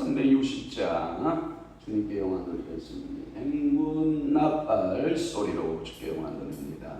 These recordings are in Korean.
성경 60장 주님께 영광 돌리겠습니다. 행군 나팔 소리로 주께 영광 돌립니다.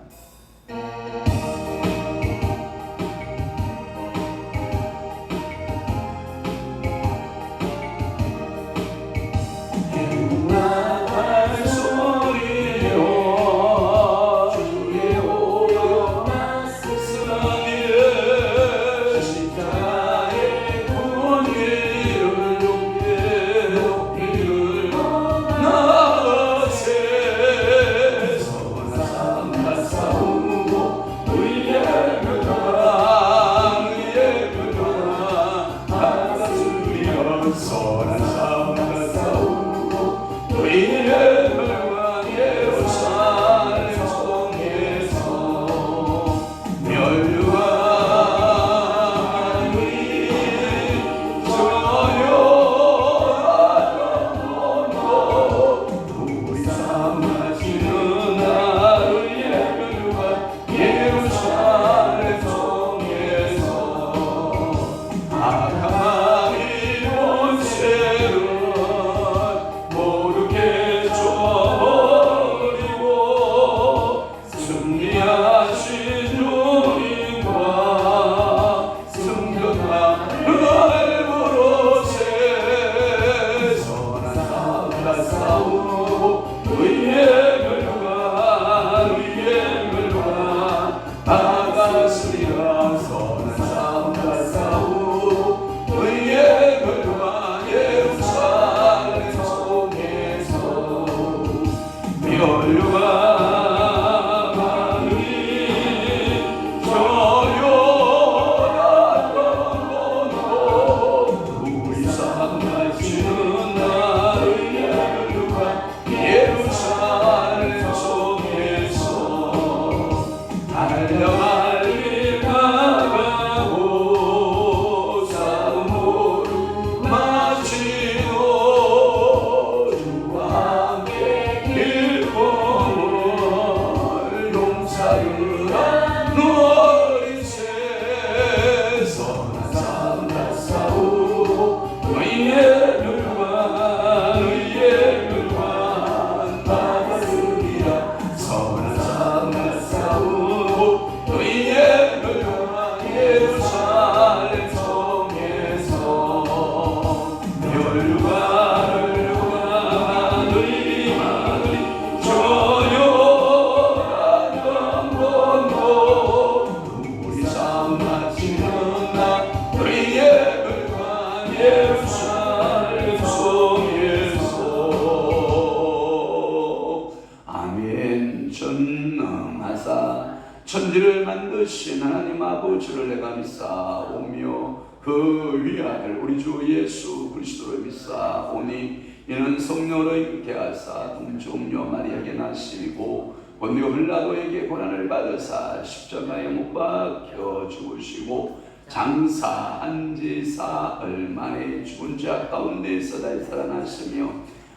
천지를 만드신 하나님 아버지를 내가 믿사오며 그 위아들 우리 주 예수 그리스도를 믿사오니 이는 성령으로 있게 하사 동정녀 마리아에게 나시고 본디오 빌라도에게 고난을 받으사 십자가에 못 박혀 죽으시고 장사한 지 사흘 만에 죽은 자 가운데서 다시 살아나시며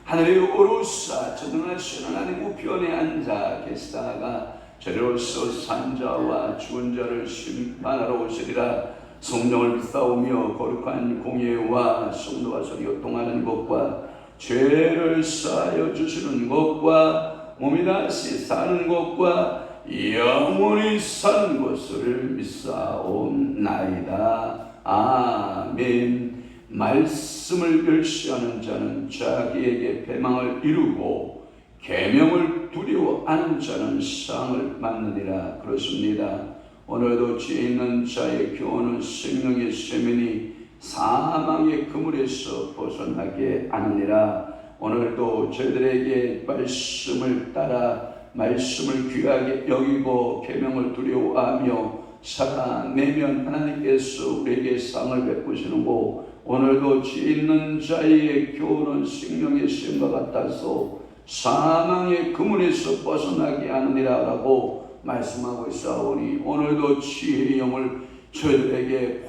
하늘에 오르사 전능하신 하나님 우편에 앉아 계시다가 저리로서 산자와 죽은 자를 심판하러 오시리라. 성령을 믿사오며 거룩한 공예와 성도와 서로 교통하는 것과 죄를 사하여 주시는 것과 몸이 다시 사는 것과 영원히 사는 것을 믿사옵나이다. 아멘. 말씀을 멸시하는 자는 자기에게 패망을 이루고 계명을 두려워하는 자는 상을 받느니라. 그렇습니다. 오늘도 죄 있는 자의 교훈은 생명의 쇠면이 사망의 그물에서 벗어나게 하느니라. 오늘도 저희들에게 말씀을 따라 말씀을 귀하게 여기고 계명을 두려워하며 살아내면 하나님께서 우리에게 상을 베푸시는고, 오늘도 죄 있는 자의 교훈은 생명의 쇠면과 같아서 사망의 그물에서 벗어나게 하느니라 라고 말씀하고 있사오니, 오늘도 지혜의 영을 저희들에게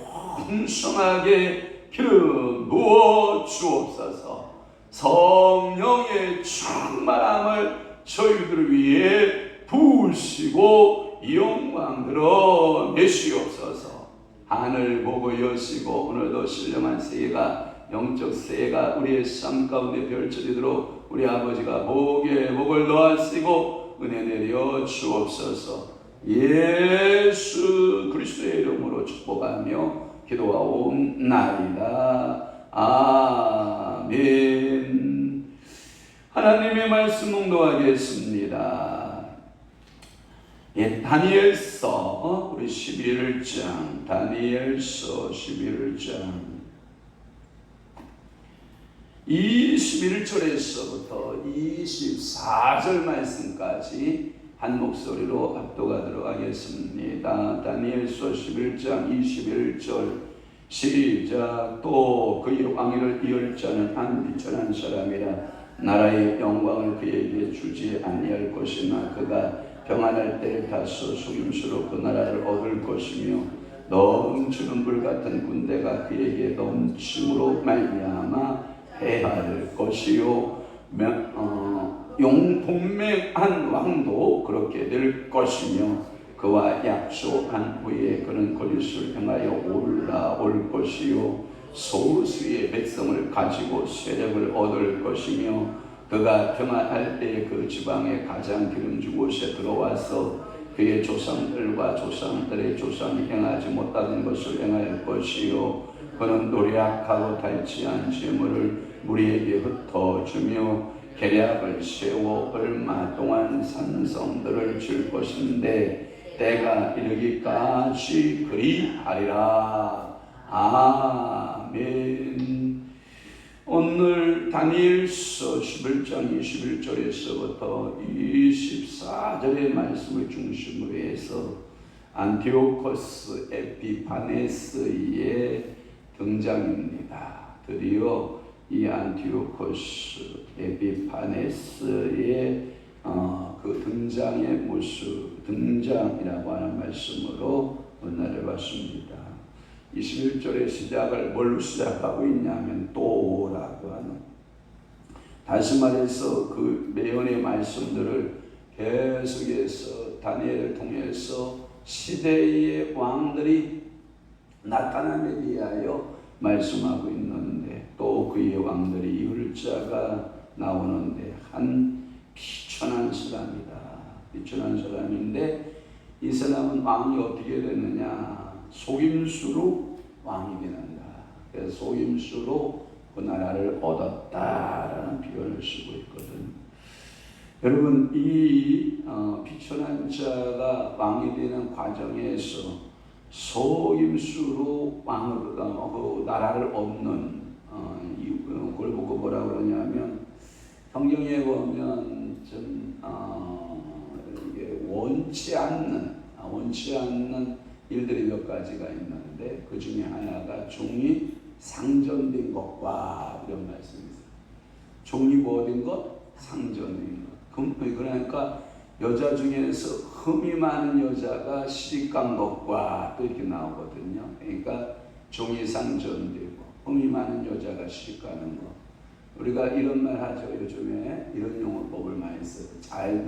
풍성하게 기름 부어 주옵소서. 성령의 충만함을 저희들 위해 부으시고 영광 드러내시옵소서. 하늘 보고 여시고 오늘도 신령한 세계가 영적 새해가 우리의 삶 가운데 펼쳐지도록 우리 아버지가 목에 목을 놓아쓰고 은혜 내려 주옵소서. 예수 그리스도의 이름으로 축복하며 기도하옵나이다. 아멘. 하나님의 말씀 묵도하겠습니다. 다니엘서 우리 11장, 다니엘서 11장 21절에서부터 24절 말씀까지 한 목소리로 합독하도록 하겠습니다. 다니엘서 11장 21절 시작. 또 그의 왕위를 이을 자는 한 비천한 사람이라 나라의 영광을 그에게 주지 아니할 것이나 그가 평안할 때를 타서 속임수로 그 나라를 얻을 것이며 넘치는 물 같은 군대가 그에게 넘침으로 말미암아 해할 것이요 용동맹한 왕도 그렇게 될 것이며 그와 약속한 후에 그는 그리스도를 향하여 올라올 것이요 소수의 백성을 가지고 세력을 얻을 것이며 그가 평안할 때에 그 지방의 가장 기름진 곳에 들어와서 그의 조상들과 조상들의 조상이 행하지 못하는 것을 행할 것이요 그는 노력하고 탈취한 재물을 무리에게 흩어주며 계략을 세워 얼마 동안 산성들을 줄 것인데 때가 이르기까지 그리하리라. 아멘. 오늘 다니엘서 11장 21절에서부터 24절의 말씀을 중심으로 해서 안티오코스 에피파네스의 등장입니다. 드디어 이 안티오코스 에피파네스의 그 등장의 모습, 등장이라고 하는 말씀으로 오늘을 봤습니다. 21절의 시작을 뭘로 시작하고 있냐면 또라고 하는, 다시 말해서 그 매연의 말씀들을 계속해서 다니엘을 통해서 시대의 왕들이 나타남에 대하여 말씀하고 있는데 또 그의 왕들이 이을 자가 나오는데 한 비천한 사람이다. 비천한 사람인데 이 사람은 왕이 어떻게 되느냐, 속임수로 왕이 되는다. 그래서 속임수로 그 나라를 얻었다라는 표현을 쓰고 있거든. 여러분, 이 비천한 자가 왕이 되는 과정에서 속임수로 왕을 그 나라를 얻는 그걸 보고 뭐라 그러냐면 성경에 보면 좀 이게 원치 않는 일들이 몇 가지가 있는데 그 중에 하나가 종이 상전된 것과 이런 말씀이 있어요. 종이 뭐된 것? 상전된 것. 그러니까 여자 중에서 흠이 많은 여자가 시집간 것과 또 이렇게 나오거든요. 그러니까 종이 상전되고 흠이 많은 여자가 시집가는 것. 우리가 이런 말 하죠. 요즘에 이런 용어법을 많이 써요. 잘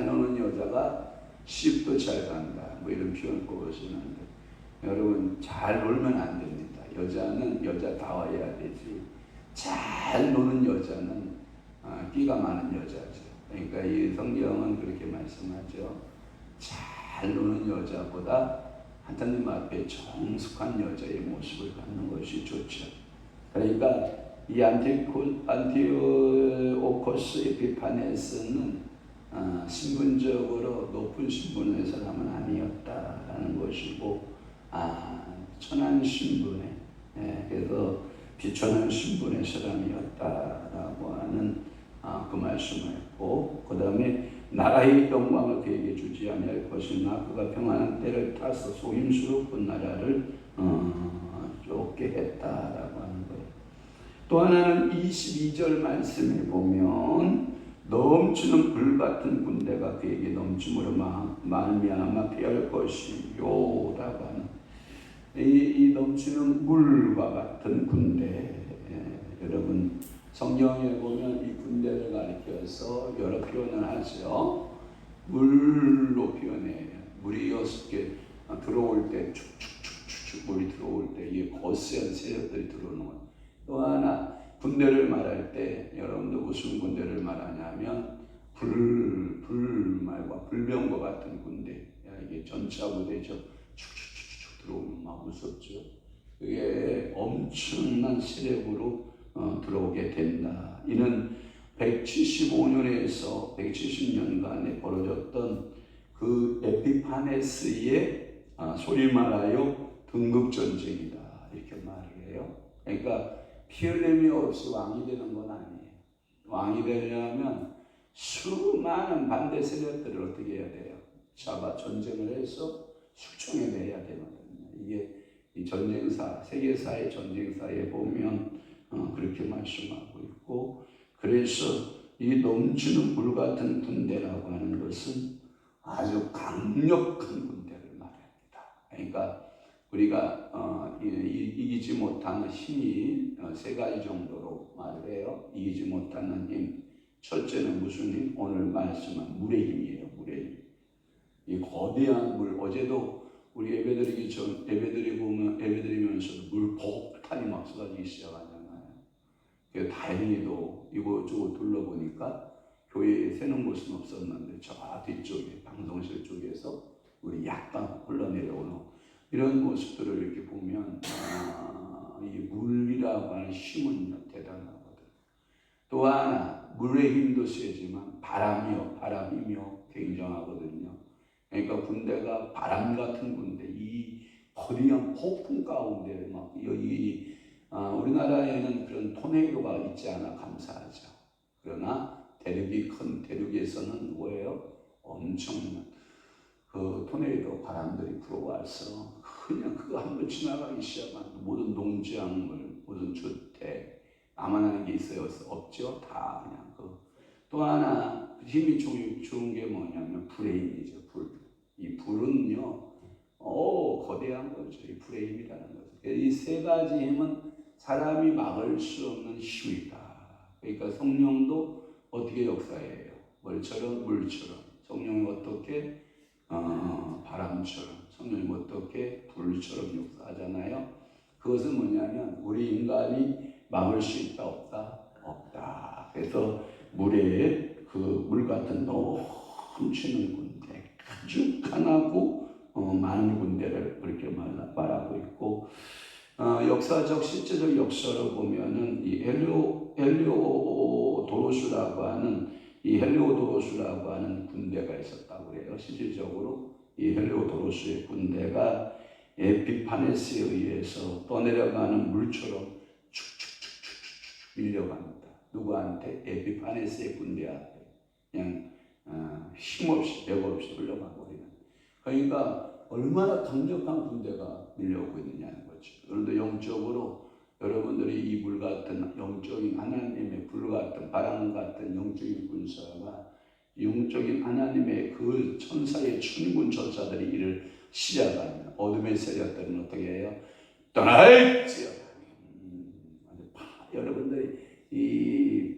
노는 여자가 시집도 잘 간다. 뭐 이런 표현법을 쓰는데 여러분, 잘 놀면 안 됩니다. 여자는 여자다워야 되지. 잘 노는 여자는 끼가 많은 여자죠. 그러니까 이 성경은 그렇게 말씀하죠. 잘 노는 여자보다 하나님 앞에 정숙한 여자의 모습을 갖는 것이 좋죠. 그러니까 이 안티오코스 에피파네스는 신분적으로 높은 신분의 사람은 아니었다라는 것이고, 천한 신분의, 그래서 비천한 신분의 사람이었다라고 하는 그 말씀을 했고, 그 다음에 나라의 영광을 그에게 주지 아니할 것이나 그가 평안한 때를 타서 속임수로 그 나라를 쫓게 했다라고 하는 거예요. 또 하나는 22절 말씀에 보면 넘치는 불 같은 군대가 그에게 넘침으로 말미암아 피할 것이요 라고 하는 이 넘치는 물과 같은 군대. 여러분, 성경에 보면 이 군대를 가리켜서 여러 표현을 하죠. 물로 표현해요. 물이 6개 들어올 때 축축축축 물이 들어올 때 이 거센 세력들이 들어오는 거예요. 또 하나 군대를 말할 때 여러분도 무슨 군대를 말하냐면 불말과 불병과 같은 군대. 야, 이게 전차 부대죠. 축축축축 들어오면 막 무섭죠. 그게 엄청난 세력으로 들어오게 된다. 이는 175년에서 170년간에 벌어졌던 그 에피파네스의 소위 말하여 등급전쟁이다. 이렇게 말을 해요. 그러니까 피 흘림이 없이 왕이 되는 건 아니에요. 왕이 되려면 수많은 반대 세력들을 어떻게 해야 돼요? 잡아 전쟁을 해서 숙청해내야 되거든요. 이게 이 전쟁사, 세계사의 전쟁사에 보면 그렇게 말씀하고 있고, 그래서 이 넘치는 불 같은 군대라고 하는 것은 아주 강력한 군대를 말합니다. 그러니까 우리가 이기지 못하는 힘이 세 가지 정도로 말을 해요. 이기지 못하는 힘. 첫째는 무슨 힘? 오늘 말씀한 물의 힘이에요. 물의 힘. 이 거대한 물. 어제도 우리 예배드리면서 물 폭탄이 막 쏟아지기 시작하잖아요. 다행히도 이곳저곳 둘러보니까 교회에 새는 곳은 없었는데 저 뒤쪽에 방송실 쪽에서 우리 약간 흘러내려오는 이런 모습들을 이렇게 보면 이 물이라고 하는 힘은 대단하거든. 또 하나 물의 힘도 세지만 바람이며 굉장하거든요. 그러니까 군대가 바람 같은 군대, 이 거대한 폭풍 가운데 막 여기 우리나라에는 그런 토네이도가 있지 않아 감사하죠. 그러나 큰 대륙에서는 뭐예요? 엄청난 그 토네이도 바람들이 불어와서 그냥 그거 한번 지나가기 시작하면 모든 농작물, 모든 주택, 나만 하는 게 있어요? 없죠? 다 그냥 또 하나 힘이 좋은 게 뭐냐면 불의 힘이죠. 이 불은요, 거대한 거죠. 이 불의 힘이라는 거죠. 이 세 가지 힘은 사람이 막을 수 없는 힘이다. 그러니까 성령도 어떻게 역사해요? 물처럼 성령이 어떻게 바람처럼, 성령이 어떻게 불처럼 역사하잖아요. 그것은 뭐냐면 우리 인간이 막을 수 있다 없다. 그래서 물 같은 넘치는 군대, 아주 강하고 많은 군대를 그렇게 말하고 있고, 역사적 실제적 역사로 보면은 이 헬리오도로스라고 하는 군대가 있었다고 그래요. 실질적으로 이 헬리오도로스의 군대가 에피파네스에 의해서 떠내려가는 물처럼 축축축축축 밀려갑니다. 누구한테? 에피파네스의 군대한테 그냥 힘없이 맥없이 흘러가 버리는. 그러니까 얼마나 강력한 군대가 밀려오고 있느냐는 거죠. 그런데 영적으로 여러분들이 이 물 같은 영적인 하나님의 불 같은 바람 같은 영적인 군사가 영적인 하나님의 그 천사의 천군 천사들이 이를 시작하면 어둠의 세력들은 어떻게 해요? 떠날지어다. 여러분들이 이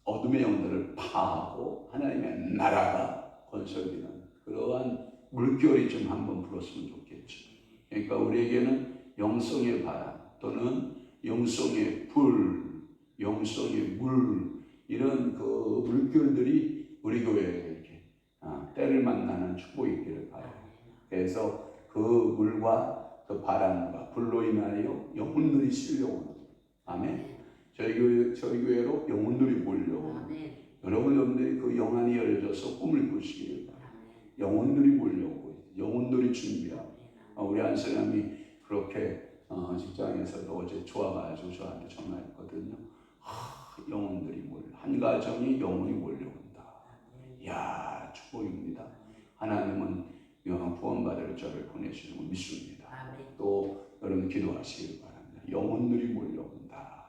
어둠의 영들을 파하고 하나님의 나라가 건설되는 그러한 물결이 좀 한번 불었으면 좋겠죠. 그러니까 우리에게는 영성의 바람 또는 영성의 불, 영성의 물 이런 그 물결들이 우리 교회에 이렇게 때를 만나는 축복이 있기를 바라요. 그래서 그 물과 그 바람과 불로 인하여 영혼들이 실려오는 아멘. 저희 교회로 영혼들이 몰려오는 여러분들이 그 영안이 열려져서 꿈을 꾸시기를 바랍니다. 영혼들이 몰려오고 영혼들이 준비하고 우리 한 사람이 그렇게 직장에서도 어제 좋아가지고 저한테 전화했거든요. 영혼들이 한 가정이 영혼이 몰려온다. 이야 축복입니다. 하나님은 구원받을 자를 보내시는 걸 믿습니다. 또 여러분 기도하시길 바랍니다. 영혼들이 몰려온다.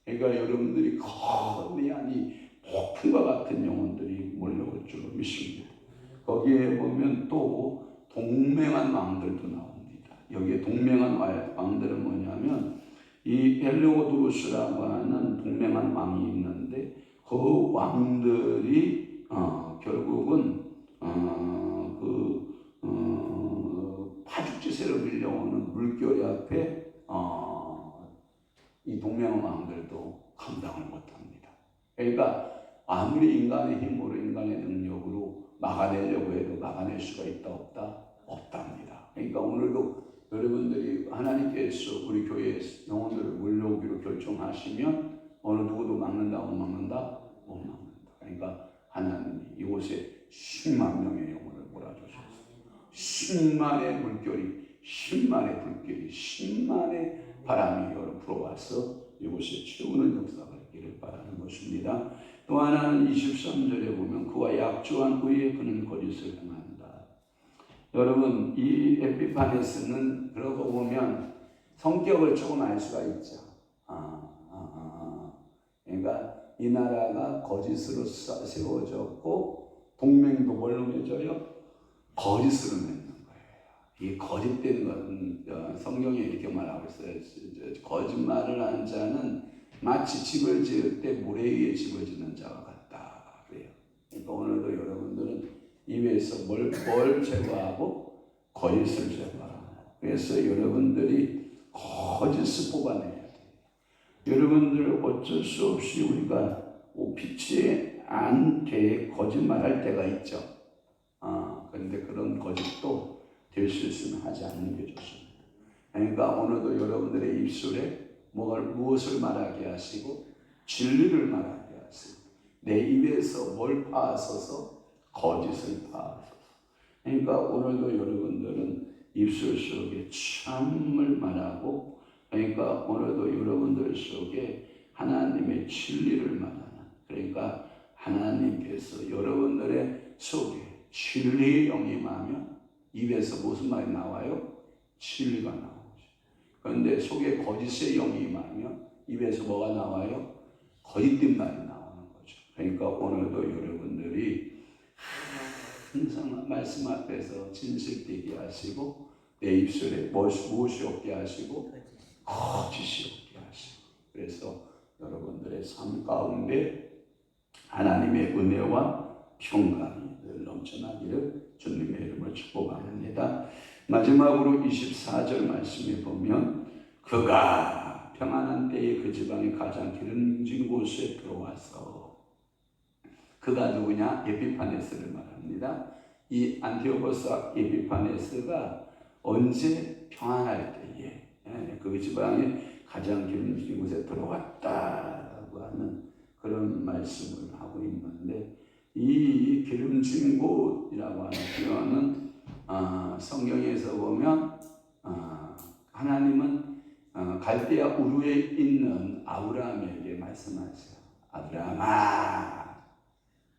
그러니까 여러분들이 거대한 이 폭풍과 같은 영혼들이 몰려올 줄로 믿습니다. 거기에 보면 또 동맹한 왕들도 나옵니다. 여기에 동맹한 왕들은 뭐냐면 이 헬리오도로스라고 하는 동맹한 왕이 있는데 그 왕들이 결국은 파죽지세로 밀려오는 물결 앞에 이 동맹 왕들도 감당을 못합니다. 그러니까 아무리 인간의 힘으로 인간의 능력으로 막아내려고 해도 막아낼 수가 있다 없다? 없답니다. 그러니까 오늘도 여러분들이 하나님께서 우리 교회의 영혼들을 물려오기로 결정하시면 어느 누구도 막는다 못 막는다? 못 막는다. 그러니까 하나님이 이곳에 10만 명의 영혼을 몰아주셨어요. 10만의 물결이 10만의 불길이 10만의 바람이 불어와서 이곳에 채우는 역사가 있기를 바라는 것입니다. 또 하나는 23절에 보면 그와 약조한 후에 그는 거짓을 행한다. 여러분 이 에피파네스는 그러고 보면 성격을 조금 알 수가 있죠. 그러니까 이 나라가 거짓으로 세워졌고 동맹도 뭘로 맺어요? 거짓으로 맺는 거예요. 이 거짓된 것은 성경에 이렇게 말하고 있어요. 거짓말을 하는 자는 마치 집을 지을 때 모래 위에 집을 짓는 자와 같다. 그래요. 그러니까 오늘도 여러분들은 입에서 뭘 제거하고 거짓을 제거하고. 그래서 여러분들이 거짓을 뽑아내야 돼요. 여러분들 어쩔 수 없이 우리가 피치 않게 거짓말할 때가 있죠. 그런데 그런 거짓도 될 수 있으면 하지 않는 게 좋습니다. 그러니까 오늘도 여러분들의 입술에 무엇을 말하게 하시고 진리를 말하게 하시고 내 입에서 뭘 파하소서 거짓을 파하소서. 그러니까 오늘도 여러분들은 입술 속에 참을 말하고 그러니까 오늘도 여러분들 속에 하나님의 진리를 말하는 그러니까 하나님께서 여러분들의 속에 진리의 영이 임하면 입에서 무슨 말이 나와요? 진리가 나오죠. 그런데 속에 거짓의 영이 임하면 입에서 뭐가 나와요? 거짓된 말이 나오는 거죠. 그러니까 오늘도 여러분들이 항상 말씀 앞에서 진실되게 하시고 내 입술에 무엇이 없게 하시고 거짓이 없게 하시고 그래서 여러분들의 삶 가운데 하나님의 은혜와 평강이 늘 넘쳐나기를 주님의 이름으로 축복합니다. 마지막으로 24절 말씀에 보면 그가 평안한 때에 그 지방의 가장 기름진 곳에 들어와서 그가 누구냐? 에피파네스를 말합니다. 이 안티오코스 에피파네스가 언제 평안할 때에 그 지방의 가장 기름진 곳에 들어왔다라고 하는 그런 말씀을 하고 있는데 이 기름진 곳이라고 하는 표현은 성경에서 보면 하나님은 갈대아 우르에 있는 아브라함에게 말씀하세요. 아브라함아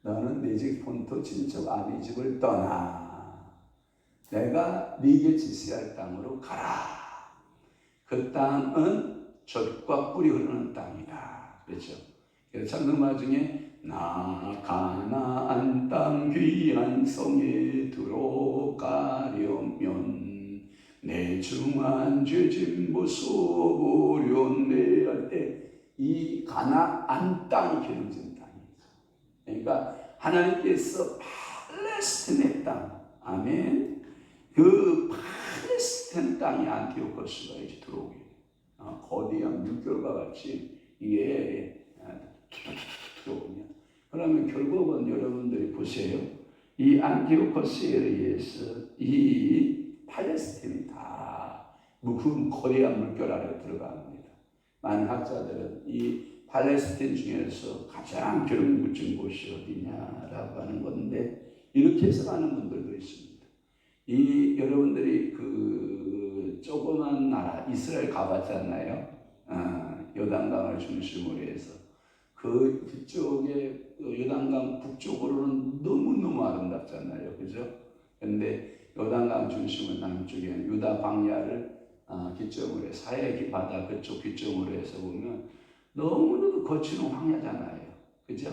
너는 네 집 본토 친척 아비 집을 떠나 내가 네게 지시할 땅으로 가라. 그 땅은 젖과 꿀이 흐르는 땅이다. 그렇죠? 그래서 찬송가 중에 나 가나안 땅 귀한 성에 들어가려면 내 중한 죄짐 벗어보려네 할 때 이 가나안 땅이 기름진 땅이죠. 그러니까 하나님께서 팔레스틴의 땅, 아멘. 그 팔레스틴 땅이 안티오코스가 이제 들어오게 거대한 물결과 같이 이게 들어오냐. 그러면 결국은 여러분들이 보세요. 이 안티오코스에 의해서 이 팔레스틴이 다 그 거대한 물결 아래 들어갑니다. 많은 학자들은 이 팔레스틴 중에서 가장 기름 묻힌 곳이 어디냐라고 하는 건데 이렇게 해석하는 분들도 있습니다. 이 여러분들이 그 조그만 나라 이스라엘 가봤잖아요. 요단강을 중심으로 해서 그쪽에 요단강 북쪽으로는 너무너무 아름답잖아요. 그죠? 근데 요단강 중심은 남쪽에 유다 광야를 기점으로 해서 사해 바다 그쪽 기점으로 해서 보면 너무나도 거칠은 황야잖아요. 그죠?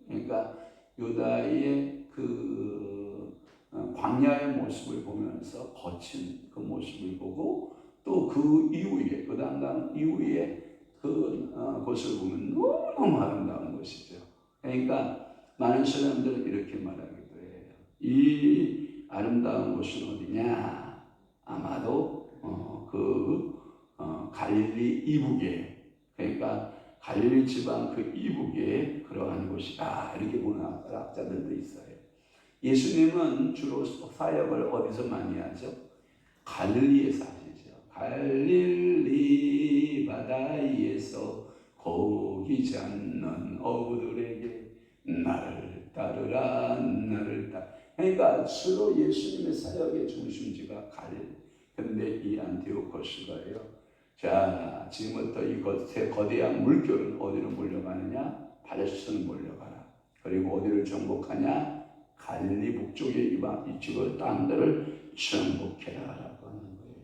그러니까 유다의 그 광야의 모습을 보면서 거친 그 모습을 보고 또 그 이후에 요단강 이후에 그 곳을 보면 너무너무 아름다운 것이죠. 그러니까 많은 사람들은 이렇게 말하기도 해요. 이 아름다운 곳은 어디냐? 아마도 갈릴리 이북에 그러니까 갈릴리 지방 그 이북에 그러한 곳이다. 이렇게 보는 학자들도 있어요. 예수님은 주로 사역을 어디서 많이 하죠? 갈릴리에서 하시죠. 갈릴리 바다에서 고기 잡는 어부들에게 나를 따르라, 나를 따르라. 그러니까 주로 예수님의 사역의 중심지가 갈릴리. 근데 이 안티오코스가요. 자, 지금부터 이것의 거대한 물결은 어디로 몰려가느냐? 팔레스타인으로 몰려가라. 그리고 어디를 정복하냐? 갈릴리 북쪽의 이쪽의 땅들을 정복해라라고 하는 거예요.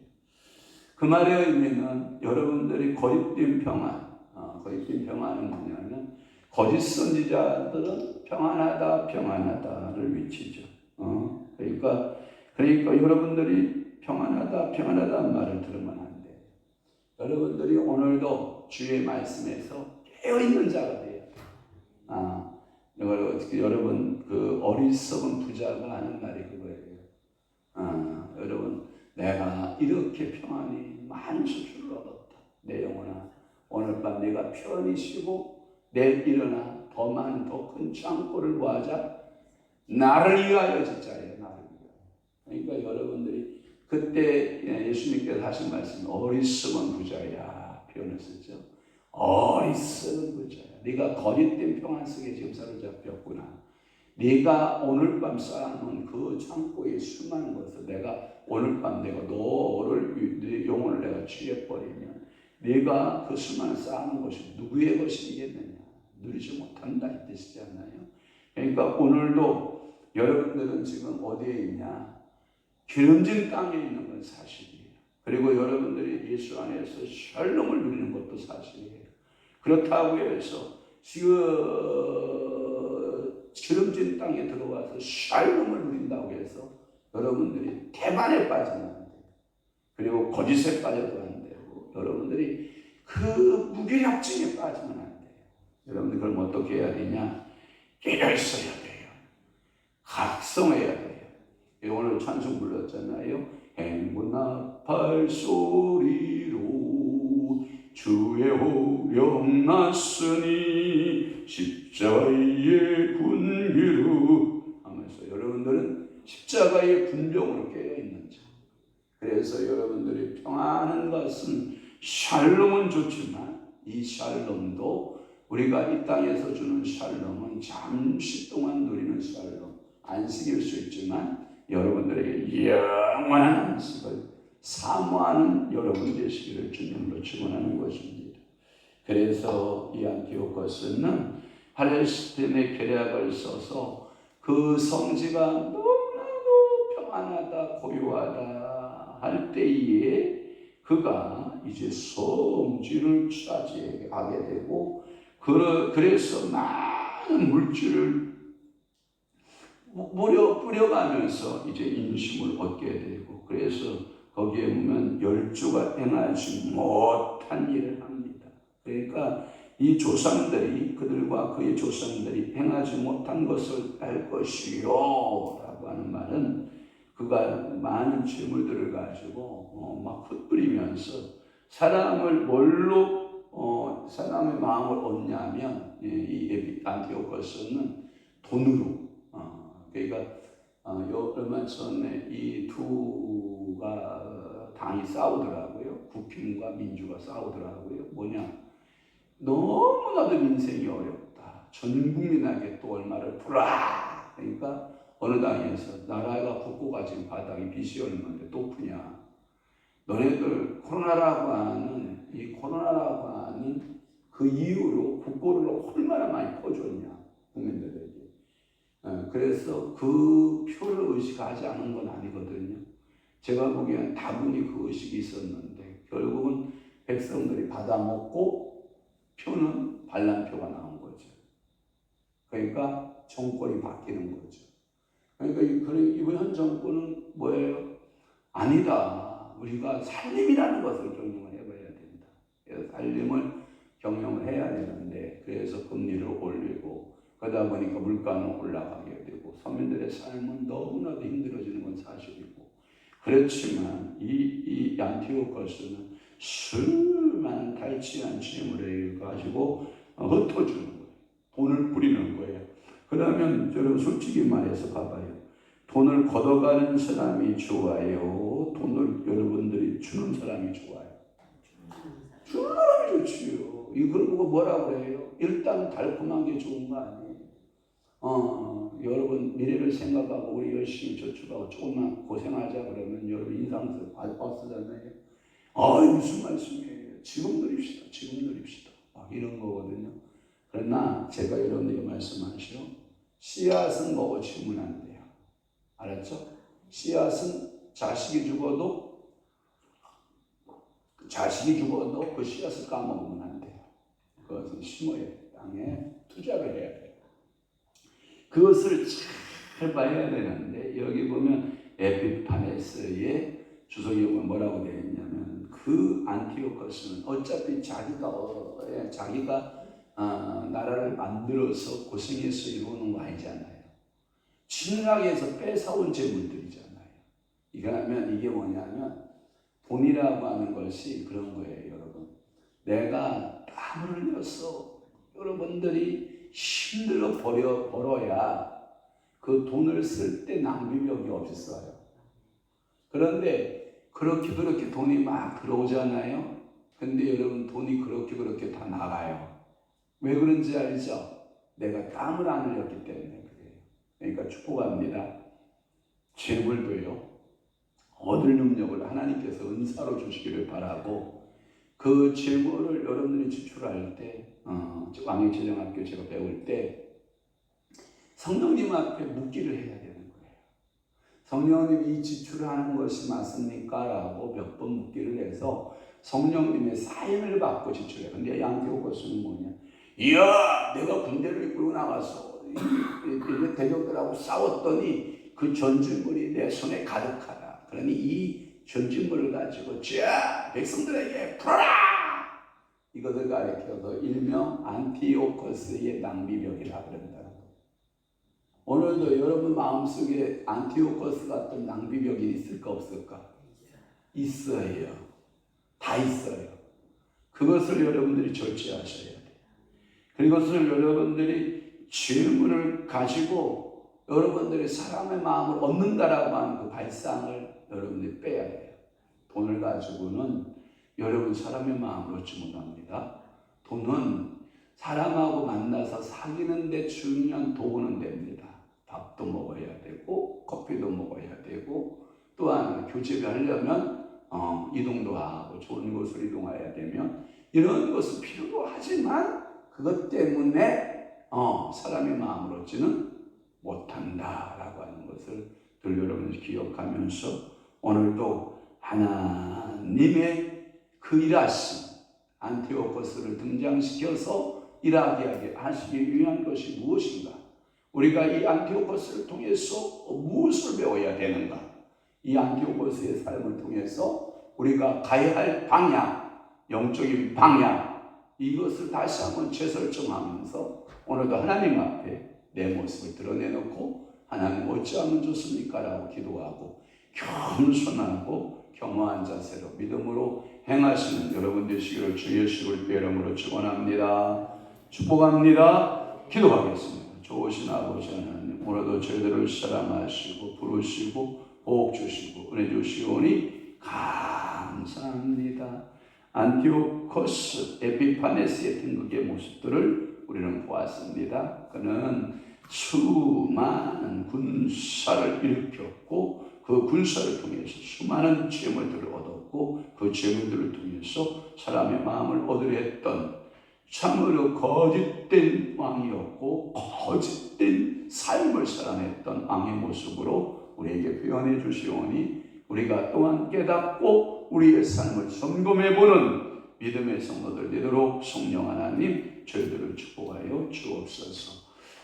그 말의 의미는 여러분들이 거짓된 평안, 거짓된 평안은 뭐냐면 거짓 선지자들은 평안하다, 평안하다를 외치죠. 그러니까 여러분들이 평안하다는 말을 들으면 안 돼요. 여러분들이 오늘도 주의 말씀에서 깨어있는 자가 돼요. 여러분 그 어리석은 부자가 하는 말이 그거예요. 여러분 내가 이렇게 평안히 많은 수출을 얻었다. 내 영혼아 오늘 밤 내가 편히 쉬고 내일 일어나 더 많은 더 큰 창고를 구하자. 나를 위하여 짓자예요. 나를 위하여. 그러니까 여러분들이 그때 예수님께서 하신 말씀 어리석은 부자야 표현을 쓰죠. 어리석은 부자야. 네가 거짓된 평안 속에 지금 사로잡혔구나. 네가 오늘 밤 쌓아놓은 그 창고에 수많은 것을 내가 오늘 밤 내가 네 영혼을 내가 취해버리면 네가 그 수많은 쌓아놓은 것이 누구의 것이겠느냐. 누리지 못한다 이 뜻이지 않나요? 그러니까 오늘도 여러분들은 지금 어디에 있냐? 기름진 땅에 있는 건 사실이에요. 그리고 여러분들이 예수 안에서 샬롬을 누리는 것도 사실이에요. 그렇다고 해서 지금 기름진 땅에 들어와서 샬롬을 누린다고 해서 여러분들이 태만에 빠지면 안 돼요. 그리고 거짓에 빠져도 안 되고 여러분들이 그 무기력증에 빠지면 안 돼요. 여러분들 그럼 어떻게 해야 되냐? 깨어 있어야 돼요. 각성해야 돼요. 오늘 찬송 불렀잖아요. 행군나 발소리로 주의 호령 났으니 십자가의 군기로 하면서 여러분들은 십자가의 군병으로 깨어있는 자. 그래서 여러분들이 평안한 것은 샬롬은 좋지만 이 샬롬도 우리가 이 땅에서 주는 샬롬은 잠시 동안 누리는 샬롬, 안식일 수 있지만 여러분들에게 영원한 안식을 사모하는 여러분 되시기를 주님으로 축원하는 것입니다. 그래서 이 안티오코스는 팔레스타인의 계략을 써서 그 성지가 너무나도 평안하다, 고요하다 할 때에 그가 이제 성지를 차지하게 되고 그래서 많은 물질을 뿌려가면서 이제 인심을 얻게 되고 그래서 거기에 보면 열주가 행하지 못한 일을 합니다. 그러니까 이 조상들이 그들과 그의 조상들이 행하지 못한 것을 할 것이요 라고 하는 말은 그가 많은 재물들을 가지고 막 흩뿌리면서 사람을 뭘로 사람의 마음을 얻냐면 이 안티오코스는 돈으로 그러니까 얼마 전에 이 두가 당이 싸우더라고요. 국힘과 민주가 싸우더라고요. 뭐냐? 너무나도 민생이 어렵다. 전 국민에게 또 얼마를 풀라. 그러니까 어느 당에서 나라가 붓고가 지금 바닥에 빚이 얼마인데 또 푸냐? 너네들 코로나라고 하는 그 이후로 국고를 얼마나 많이 퍼줬냐 국민들에게. 그래서 그 표를 의식하지 않은 건 아니거든요. 제가 보기엔 다분히 그 의식이 있었는데 결국은 백성들이 받아먹고 표는 반란표가 나온 거죠. 그러니까 정권이 바뀌는 거죠. 그러니까 이번 현 정권은 뭐예요? 아니다. 우리가 살림이라는 것을 경영을 해봐야 된다. 그래서 살림을 경영을 해야 되는데 그래서 금리를 올리고 그러다 보니까 물가는 올라가게 되고 서민들의 삶은 너무나도 힘들어지는 건 사실이고 그렇지만 이 안티오코스는 수많은 많은 탈취한 재물을 가지고 흩어주는 거예요. 돈을 뿌리는 거예요. 그러면 여러분 솔직히 말해서 봐봐요. 돈을 걷어가는 사람이 좋아요? 돈을 여러분들이 주는 사람이 좋아요? 주는 사람이 좋지요. 이걸 보고 뭐라 그래요? 일단 달콤한 게 좋은 거 아니에요? 여러분 미래를 생각하고 우리 열심히 저축하고 조금만 고생하자 그러면 여러분 인상서 받쓰잖아요. 무슨 말씀이에요? 지금 누립시다. 지금 누립시다. 이런 거거든요. 그러나 제가 여러분에게 말씀하시오. 씨앗은 먹어치우면 안 돼요. 알았죠? 씨앗은 자식이 죽어도 그 씨앗을 까먹으면 안 돼요. 그것은 심어야 돼요. 땅에 투자를 해야 돼요. 그것을 잘 봐야 되는데 여기 보면 에피파네스의 주석이 뭐라고 되어 있냐면 그 안티오코스는 어차피 자기가 나라를 만들어서 고생해서 이루는 거 아니잖아요. 진락에서 뺏어온 재물들이잖아요. 이게 뭐냐면 돈이라고 하는 것이 그런 거예요, 여러분. 내가 땀을 흘려서 여러분들이 힘들어 벌어야 그 돈을 쓸 때 낭비력이 없어요. 그런데 그렇게 돈이 막 들어오잖아요. 근데 여러분 돈이 그렇게 다 나가요. 왜 그런지 알죠? 내가 땀을 안 흘렸기 때문에 그래요. 그러니까 축복합니다. 재물도요. 얻을 능력을 하나님께서 은사로 주시기를 바라고 그 재물을 여러분들이 지출할 때 왕영재정학교 제가 배울 때 성령님 앞에 묻기를 해야 되는 거예요. 성령님이 이 지출하는 것이 맞습니까? 라고 몇 번 묻기를 해서 성령님의 사인을 받고 지출해요. 근데 양태호거스는 뭐냐? 이야, 내가 군대를 이끌고 나가서 대적들하고 싸웠더니 그 전진물이 내 손에 가득하다. 그러니 이 전진물을 가지고 자, 백성들에게 풀어라! 이것을 가리켜서 일명 안티오코스의 낭비벽이라 그런다는 거예요. 오늘도 여러분 마음속에 안티오코스 같은 낭비벽이 있을까 없을까? 있어요. 다 있어요. 그것을 여러분들이 절제하셔야 돼요. 그것을 여러분들이 질문을 가지고 여러분들이 사람의 마음을 얻는다라고 하는 그 발상을 여러분들이 빼야 돼요. 돈을 가지고는 여러분 사람의 마음을 얻지 못합니다. 돈은 사람하고 만나서 사귀는 데 중요한 도구는 됩니다. 밥도 먹어야 되고 커피도 먹어야 되고 또한 교제를 하려면 이동도 하고 좋은 곳으로 이동해야 되면 이런 것은 필요도 하지만 그것 때문에 사람의 마음을 얻지는 못한다라고 하는 것을 늘 여러분이 기억하면서 오늘도 하나님의 그 일하심 안티오코스를 등장시켜서 일하게 하시기 위한 것이 무엇인가? 우리가 이 안티오코스를 통해서 무엇을 배워야 되는가? 이 안티오코스의 삶을 통해서 우리가 가야 할 방향, 영적인 방향 이것을 다시 한번 재설정하면서 오늘도 하나님 앞에 내 모습을 드러내놓고 하나님 어찌하면 좋습니까? 라고 기도하고 겸손하고 겸허한 자세로 믿음으로 행하시는 여러분 되시기를 주 예수의 이름으로 축원합니다. 축복합니다. 기도하겠습니다. 좋으신 아버지 하나님 오늘도 저희들을 사랑하시고 부르시고 복 주시고 은혜 주시오니 감사합니다. 안티오코스 에피파네스의 등극의 모습들을 우리는 보았습니다. 그는 수많은 군사를 일으켰고 그 군사를 통해서 수많은 재물들을 얻었고 그 재물들을 통해서 사람의 마음을 얻으려 했던 참으로 거짓된 왕이었고 거짓된 삶을 살아냈던 왕의 모습으로 우리에게 표현해 주시오니 우리가 또한 깨닫고 우리의 삶을 점검해보는 믿음의 성도들 되도록 성령 하나님 저희들을 축복하여 주옵소서.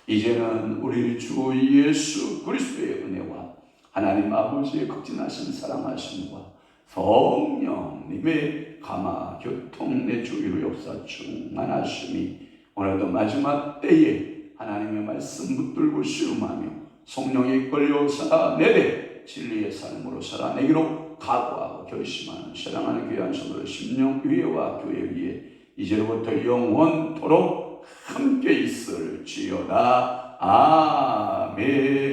이제는 우리 주 예수 그리스도의 은혜와 하나님 아버지의 극진하신 사랑하심과 성령님의 감화 교통 내 주위로 역사 충만하심이 오늘도 마지막 때에 하나님의 말씀 붙들고 씨름하며 성령에 이끌려 살아내되 진리의 삶으로 살아내기로 각오하고 결심하는 사랑하는 귀한 성도들 심령 위에와 교회 위에 이제로부터 영원토록 함께 있을지어다. 아멘.